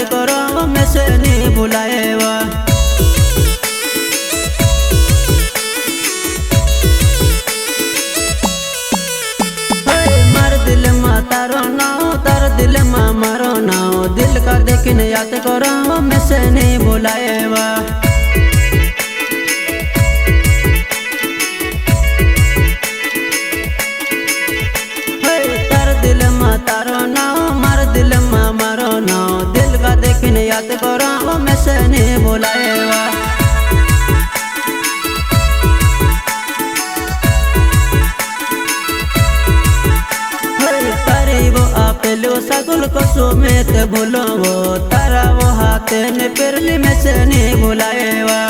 करो मैं से नहीं भुलाएवा। मार दिल मा तारो नाव, तार दिल मा मारो नाव, दिल का देखने याद करो मैं से नहीं भुलाएवा। तारो नाव, मार दिल मा मारो नाव, दिल का देखने याद करो मैं से नहीं भुलाएवा। तारी वो आपेलो सगुल को सुमेत भूलो वो, तारा वो हाथ ने पिरली में से नहीं भुलाएवा।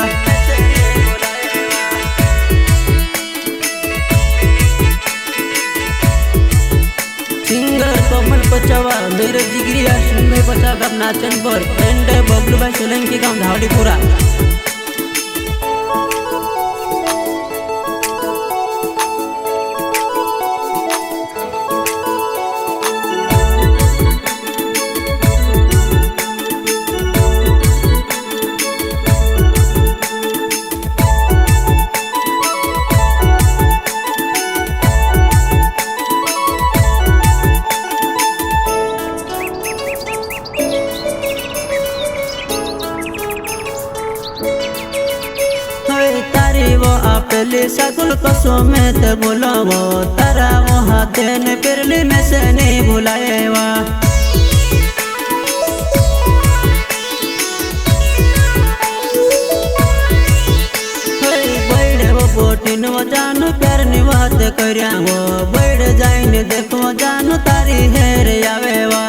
सिंगर कोमल पचवा मेरे जिगरिया सुन में पचा गप नाचन पर एंड बबलू भाई सोलंकी गांव धावड़ीपुरा। तारी वो आपेली सगुल को सुमेत भूलो वो, तारा वो हाथ ने पिरली में से नहीं भुलाएवा। बैठ वो पोटिन वो जानू प्यार नि बात करया वो, बैठ जाइन देखो जानू तारी हेर आवेवा।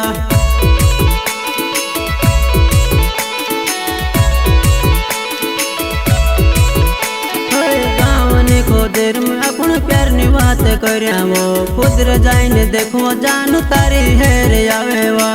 देर में अपन प्यार नि बात करया वो, खुद जाइन देखो जानू तारी हेर आवेवा।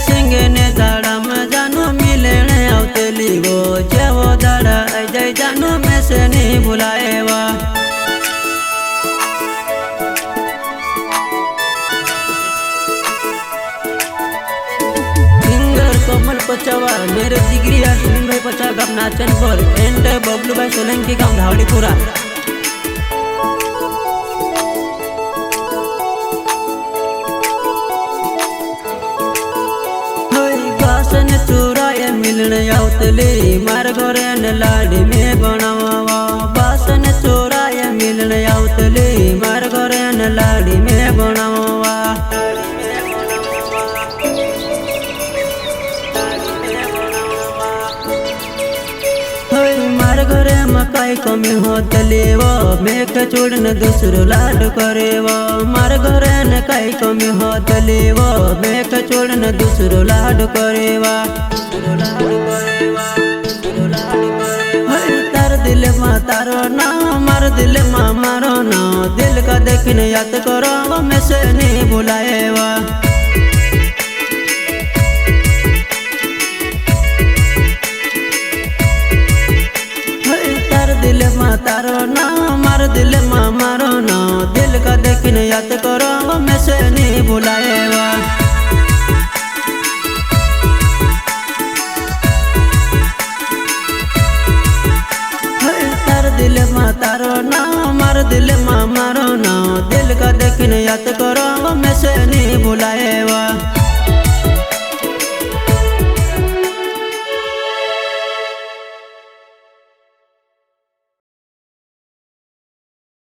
सिंगने दाड़ा में जानू मिलने आवतली वो, जेवो दाड़ा अजय जानू में से नहीं भुलाएवा। कोमल पचवा मेरे जिगरिया सुन भाई पचा गप नाचन पर एंड बबलू भाई सोलंकी गांव धावड़ीपुरा। बासन चुराए मिलने आवतली मार गोरे न लाड़ी में बनावा। बासन चुराए मिलने आवतली मार गोरे न लाड़ी में बनावा। मार घरे मकाई कमी होतली वो, मेक छोड़न दूसरो लाड करे वो। मार घरे न काई कमी होतली वो, मेक छोड़न दूसरो लाड करे वा। तार दिल मा तारो नाव, मार दिल मा मारो नाव, दिल का देखने याद करो मैं से नहीं भुलाएवा। दिल मा तारो नाव, मार दिल मा मारो नाव, दिल का देखने याद करो मैं से नहीं भुलाएवा। तार दिल मा तारो नाव, मार दिल मा मारो नाव, दिल का देखने याद करो मैं से नहीं भुलाएवा।